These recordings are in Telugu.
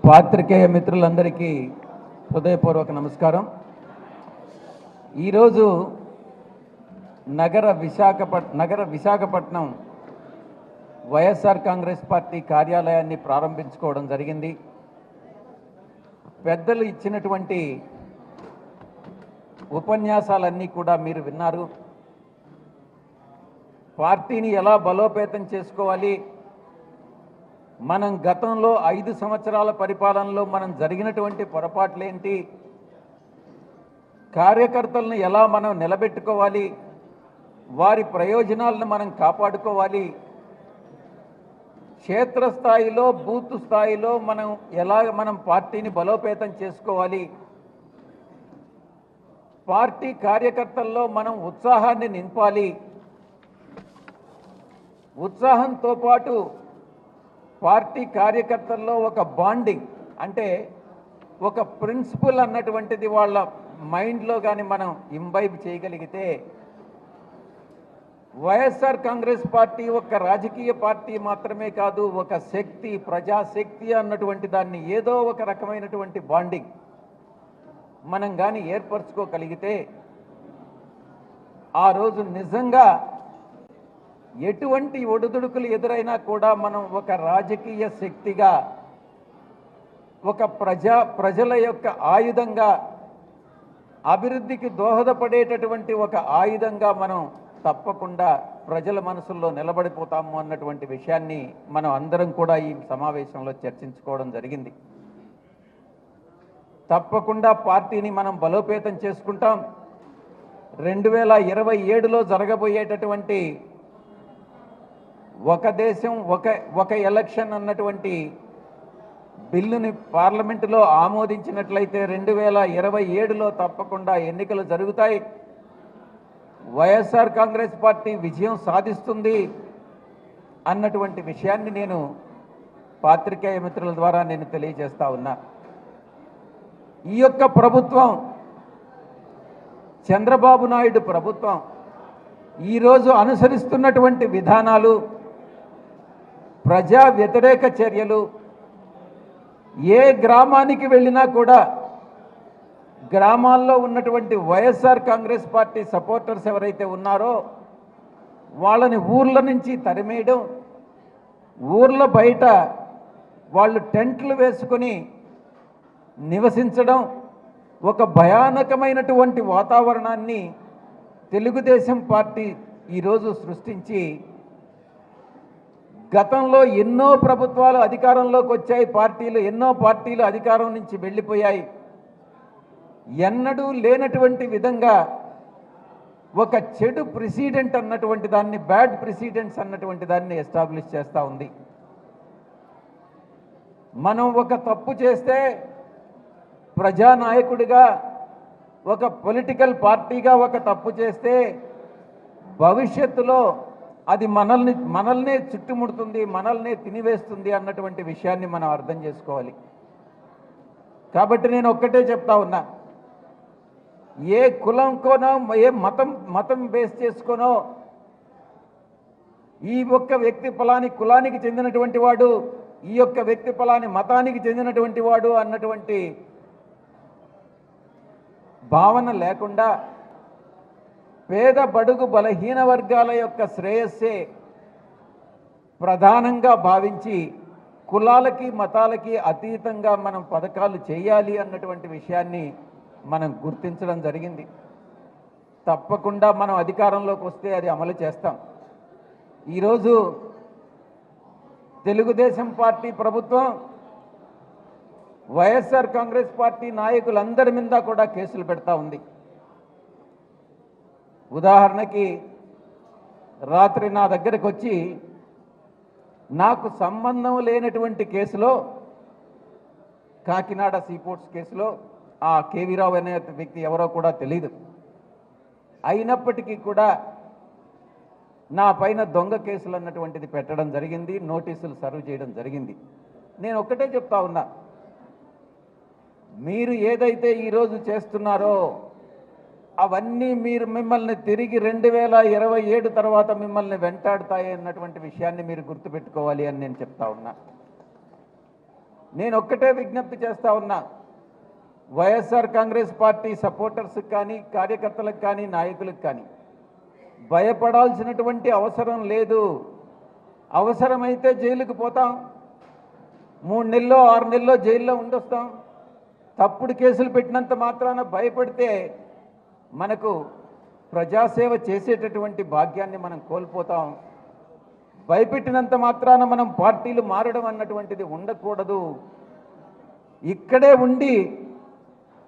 పాత్రికేయ మిత్రులందరికీ హృదయపూర్వక నమస్కారం. ఈరోజు నగర విశాఖపట్నం వైఎస్ఆర్ కాంగ్రెస్ పార్టీ కార్యాలయాన్ని ప్రారంభించుకోవడం జరిగింది. పెద్దలు ఇచ్చినటువంటి ఉపన్యాసాలన్నీ కూడా మీరు విన్నారు. పార్టీని ఎలా బలోపేతం చేసుకోవాలి, మనం గతంలో 5 సంవత్సరాల పరిపాలనలో మనం జరిగినటువంటి పొరపాట్లేంటి, కార్యకర్తలను ఎలా మనం నిలబెట్టుకోవాలి, వారి ప్రయోజనాలను మనం కాపాడుకోవాలి, క్షేత్రస్థాయిలో బూత్ స్థాయిలో మనం పార్టీని బలోపేతం చేసుకోవాలి, పార్టీ కార్యకర్తల్లో మనం ఉత్సాహాన్ని నింపాలి, ఉత్సాహంతో పాటు పార్టీ కార్యకర్తల్లో ఒక బాండింగ్ అంటే ఒక ప్రిన్సిపల్ అన్నటువంటిది వాళ్ళ మైండ్లో కానీ మనం ఇంబైబ్ చేయగలిగితే వైఎస్ఆర్ కాంగ్రెస్ పార్టీ ఒక రాజకీయ పార్టీ మాత్రమే కాదు, ఒక శక్తి, ప్రజాశక్తి అన్నటువంటి దాన్ని ఏదో ఒక రకమైనటువంటి బాండింగ్ మనం కానీ ఏర్పరచుకోగలిగితే ఆ రోజు నిజంగా ఎటువంటి ఒడిదుడుకులు ఎదురైనా కూడా మనం ఒక రాజకీయ శక్తిగా, ఒక ప్రజల యొక్క ఆయుధంగా, అభివృద్ధికి దోహదపడేటటువంటి ఒక ఆయుధంగా మనం తప్పకుండా ప్రజల మనసుల్లో నిలబడిపోతాము అన్నటువంటి విషయాన్ని మనం అందరం కూడా ఈ సమావేశంలో చర్చించుకోవడం జరిగింది. తప్పకుండా పార్టీని మనం బలోపేతం చేసుకుంటాం. 2027లో జరగబోయేటటువంటి ఒక దేశం ఒక ఎలక్షన్ అన్నటువంటి బిల్లుని పార్లమెంటులో ఆమోదించినట్లయితే 2027లో తప్పకుండా ఎన్నికలు జరుగుతాయి. వైఎస్ఆర్ కాంగ్రెస్ పార్టీ విజయం సాధిస్తుంది అన్నటువంటి విషయాన్ని నేను పాత్రికేయ మిత్రుల ద్వారా నేను తెలియజేస్తా ఉన్నా. ఈ యొక్క ప్రభుత్వం, చంద్రబాబు నాయుడు ప్రభుత్వం ఈరోజు అనుసరిస్తున్నటువంటి విధానాలు, ప్రజా వ్యతిరేక చర్యలు, ఏ గ్రామానికి వెళ్ళినా కూడా గ్రామాల్లో ఉన్నటువంటి వైఎస్ఆర్ కాంగ్రెస్ పార్టీ సపోర్టర్స్ ఎవరైతే ఉన్నారో వాళ్ళని ఊర్ల నుంచి తరిమేయడం, ఊర్ల బయట వాళ్ళు టెంట్లు వేసుకొని నివసించడం, ఒక భయానకమైనటువంటి వాతావరణాన్ని తెలుగుదేశం పార్టీ ఈరోజు సృష్టించి, గతంలో ఎన్నో ప్రభుత్వాలు అధికారంలోకి వచ్చాయి, ఎన్నో పార్టీలు అధికారం నుంచి వెళ్ళిపోయాయి. ఎన్నడూ లేనటువంటి విధంగా ఒక చెడు ప్రెసిడెంట్ అన్నటువంటి దాన్ని, బ్యాడ్ ప్రెసిడెంట్స్ అన్నటువంటి దాన్ని ఎస్టాబ్లిష్ చేస్తూ ఉంది. మనం ఒక తప్పు చేస్తే ప్రజానాయకుడిగా, ఒక పొలిటికల్ పార్టీగా ఒక తప్పు చేస్తే భవిష్యత్తులో అది మనల్నే చుట్టుముడుతుంది, మనల్నే తినివేస్తుంది అన్నటువంటి విషయాన్ని మనం అర్థం చేసుకోవాలి. కాబట్టి నేను ఒక్కటే చెప్తా ఉన్నా, ఏ కులంకోనో ఏ మతం బేస్ చేసుకోనో ఈ ఒక్క వ్యక్తి ఫలాని కులానికి చెందినటువంటి వాడు, ఈ యొక్క వ్యక్తి ఫలాని మతానికి చెందినటువంటి వాడు అన్నటువంటి భావన లేకుండా పేద బడుగు బలహీన వర్గాల యొక్క శ్రేయస్సే ప్రధానంగా భావించి కులాలకి మతాలకి అతీతంగా మనం పథకాలు చేయాలి అన్నటువంటి విషయాన్ని మనం గుర్తించడం జరిగింది. తప్పకుండా మనం అధికారంలోకి వస్తే అది అమలు చేస్తాం. ఈరోజు తెలుగుదేశం పార్టీ ప్రభుత్వం వైఎస్ఆర్ కాంగ్రెస్ పార్టీ నాయకులందరి మీద కూడా కేసులు పెడతా ఉంది. ఉదాహరణకి రాత్రి నా దగ్గరకు వచ్చి నాకు సంబంధం లేనటువంటి కేసులో, కాకినాడ సీపోర్ట్స్ కేసులో, ఆ కేవీ రావు అనే వ్యక్తి ఎవరో కూడా తెలియదు, అయినప్పటికీ కూడా నా పైన దొంగ కేసులు అన్నటువంటిది పెట్టడం జరిగింది, నోటీసులు సర్వ్ చేయడం జరిగింది. నేను ఒక్కటే చెప్తా ఉన్నా, మీరు ఏదైతే ఈరోజు చేస్తున్నారో అవన్నీ మిమ్మల్ని తిరిగి 2027 తర్వాత మిమ్మల్ని వెంటాడుతాయి అన్నటువంటి విషయాన్ని మీరు గుర్తుపెట్టుకోవాలి అని నేను చెప్తా ఉన్నా. నేను ఒక్కటే విజ్ఞప్తి చేస్తా ఉన్నా, వైఎస్ఆర్ కాంగ్రెస్ పార్టీ సపోర్టర్స్కి కానీ, కార్యకర్తలకు కానీ, నాయకులకు కానీ భయపడాల్సినటువంటి అవసరం లేదు. అవసరమైతే జైలుకు పోతాం, 3 నెలలో 6 నెలలో జైల్లో ఉండొస్తాం. తప్పుడు కేసులు పెట్టినంత మాత్రాన భయపడితే మనకు ప్రజాసేవ చేసేటటువంటి భాగ్యాన్ని మనం కోల్పోతాం. భయపెట్టినంత మాత్రాన మనం పార్టీలు మారడం అన్నటువంటిది ఉండకూడదు. ఇక్కడే ఉండి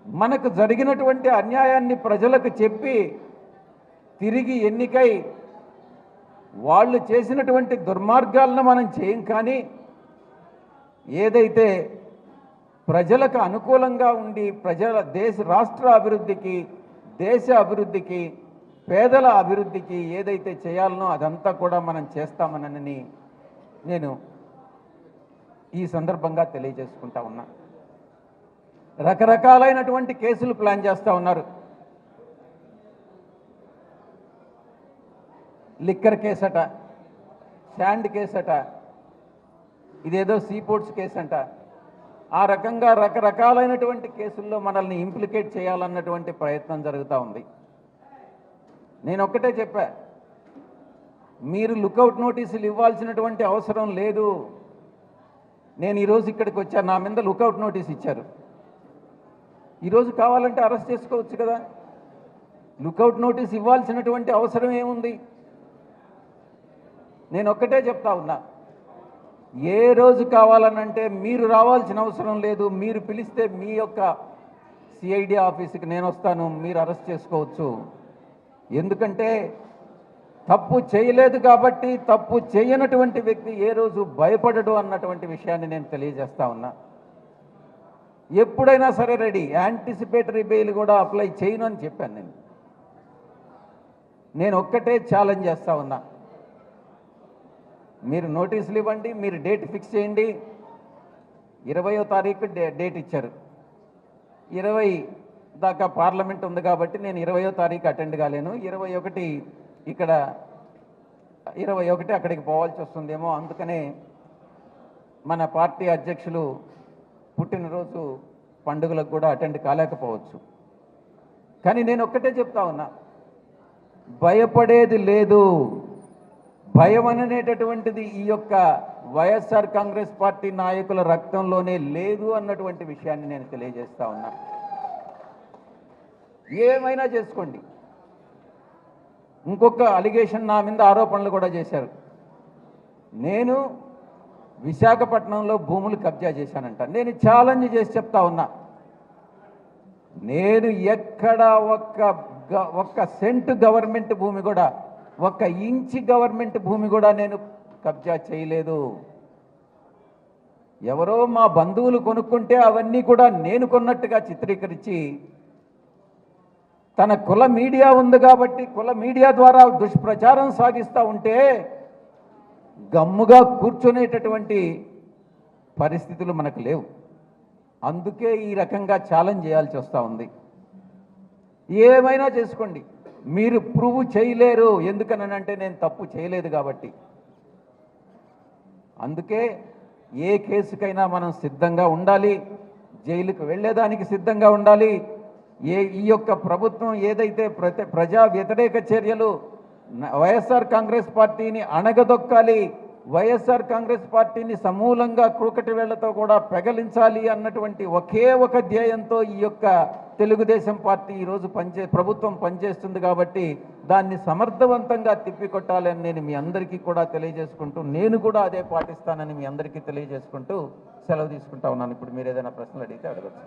మనకు జరిగినటువంటి అన్యాయాన్ని ప్రజలకు చెప్పి తిరిగి ఎన్నికై వాళ్ళు చేసినటువంటి దుర్మార్గాలను మనం చేయం. కానీ ఏదైతే ప్రజలకు అనుకూలంగా ఉండి రాష్ట్ర అభివృద్ధికి, దేశ అభివృద్ధికి, పేదల అభివృద్ధికి ఏదైతే చేయాలనో అదంతా కూడా మనం చేస్తామనని నేను ఈ సందర్భంగా తెలియజేసుకుంటా ఉన్నా. రకరకాలైనటువంటి కేసులు ప్లాన్ చేస్తూ ఉన్నారు. లిక్కర్ కేసట, శాండ్ కేసట, ఇదేదో సీపోర్ట్స్ కేసు అంట. ఆ రకంగా రకరకాలైనటువంటి కేసుల్లో మనల్ని ఇంప్లికేట్ చేయాలన్నటువంటి ప్రయత్నం జరుగుతూ ఉంది. నేను ఒక్కటే చెప్పా, మీరు లుకౌట్ నోటీసులు ఇవ్వాల్సినటువంటి అవసరం లేదు. నేను ఈరోజు ఇక్కడికి వచ్చా, నా మీద లుకౌట్ నోటీస్ ఇచ్చారు. ఈరోజు కావాలంటే అరెస్ట్ చేసుకోవచ్చు కదా. లుకౌట్ నోటీస్ ఇవ్వాల్సినటువంటి అవసరం ఏముంది? నేను ఒక్కటే చెప్తా ఉన్నా, ఏ రోజు కావాలనంటే మీరు రావాల్సిన అవసరం లేదు. మీరు పిలిస్తే మీ యొక్క సిఐడి ఆఫీస్కి నేను వస్తాను, మీరు అరెస్ట్ చేసుకోవచ్చు. ఎందుకంటే తప్పు చేయలేదు కాబట్టి, తప్పు చేయనటువంటి వ్యక్తి ఏ రోజు భయపడడు అన్నటువంటి విషయాన్ని నేను తెలియజేస్తా ఉన్నా. ఎప్పుడైనా సరే రెడీ, యాంటిసిపేటరీ బెయిల్ కూడా అప్లై చేయను అని చెప్పాను. నేను ఒక్కటే ఛాలెంజ్ చేస్తా ఉన్నా, మీరు నోటీసులు ఇవ్వండి, మీరు డేట్ ఫిక్స్ చేయండి. 20వ తారీఖు డేట్ ఇచ్చారు. 20 దాకా పార్లమెంట్ ఉంది కాబట్టి నేను 20వ తారీఖు అటెండ్ కాలేను. 21 ఇక్కడ 21 అక్కడికి పోవాల్సి వస్తుందేమో. అందుకనే మన పార్టీ అధ్యక్షులు పుట్టినరోజు పండుగలకు కూడా అటెండ్ కాలేకపోవచ్చు. కానీ నేను ఒక్కటే చెప్తా ఉన్నా, భయపడేది లేదు. భయం అనేటటువంటిది ఈ యొక్క వైఎస్ఆర్ కాంగ్రెస్ పార్టీ నాయకుల రక్తంలోనే లేదు అన్నటువంటి విషయాన్ని నేను తెలియజేస్తా ఉన్నా. ఏమైనా చేసుకోండి. ఇంకొక అలిగేషన్, నా మీద ఆరోపణలు కూడా చేశారు. నేను విశాఖపట్నంలో భూములు కబ్జా చేశానంట. నేను ఛాలెంజ్ చేసి చెప్తా ఉన్నా, నేను ఎక్కడ ఒక్క సెంటు గవర్నమెంట్ భూమి కూడా, 1 ఇంచి గవర్నమెంట్ భూమి కూడా నేను కబ్జా చేయలేదు. ఎవరో మా బంధువులు కొనుక్కుంటే అవన్నీ కూడా నేను కొన్నట్టుగా చిత్రీకరించి, తన కుల మీడియా ఉంది కాబట్టి కుల మీడియా ద్వారా దుష్ప్రచారం సాగిస్తూ ఉంటే గమ్ముగా కూర్చునేటటువంటి పరిస్థితులు మనకు లేవు. అందుకే ఈ రకంగా ఛాలెంజ్ చేయాల్సి వస్తూ ఉంది. ఏమైనా చేసుకోండి, మీరు ప్రూవ్ చేయలేరు. ఎందుకనంటే నేను తప్పు చేయలేదు కాబట్టి. అందుకే ఏ కేసుకైనా మనం సిద్ధంగా ఉండాలి, జైలుకు వెళ్ళేదానికి సిద్ధంగా ఉండాలి. ఈ యొక్క ప్రభుత్వం ఏదైతే ప్రజా వ్యతిరేక చర్యలు, వైఎస్ఆర్ కాంగ్రెస్ పార్టీని అణగదొక్కాలి, వైఎస్ఆర్ కాంగ్రెస్ పార్టీని సమూలంగా కూకటి వేళ్లతో కూడా పెగలించాలి అన్నటువంటి ఒకే ఒక ధ్యేయంతో ఈ యొక్క తెలుగుదేశం పార్టీ ఈరోజు ప్రభుత్వం పనిచేస్తుంది. కాబట్టి దాన్ని సమర్థవంతంగా తిప్పికొట్టాలని నేను మీ అందరికీ కూడా తెలియజేసుకుంటూ, నేను కూడా అదే పాటిస్తానని మీ అందరికీ తెలియజేసుకుంటూ సెలవు తీసుకుంటా ఉన్నాను. ఇప్పుడు మీరు ఏదైనా ప్రశ్నలు అడిగితే అడగచ్చు.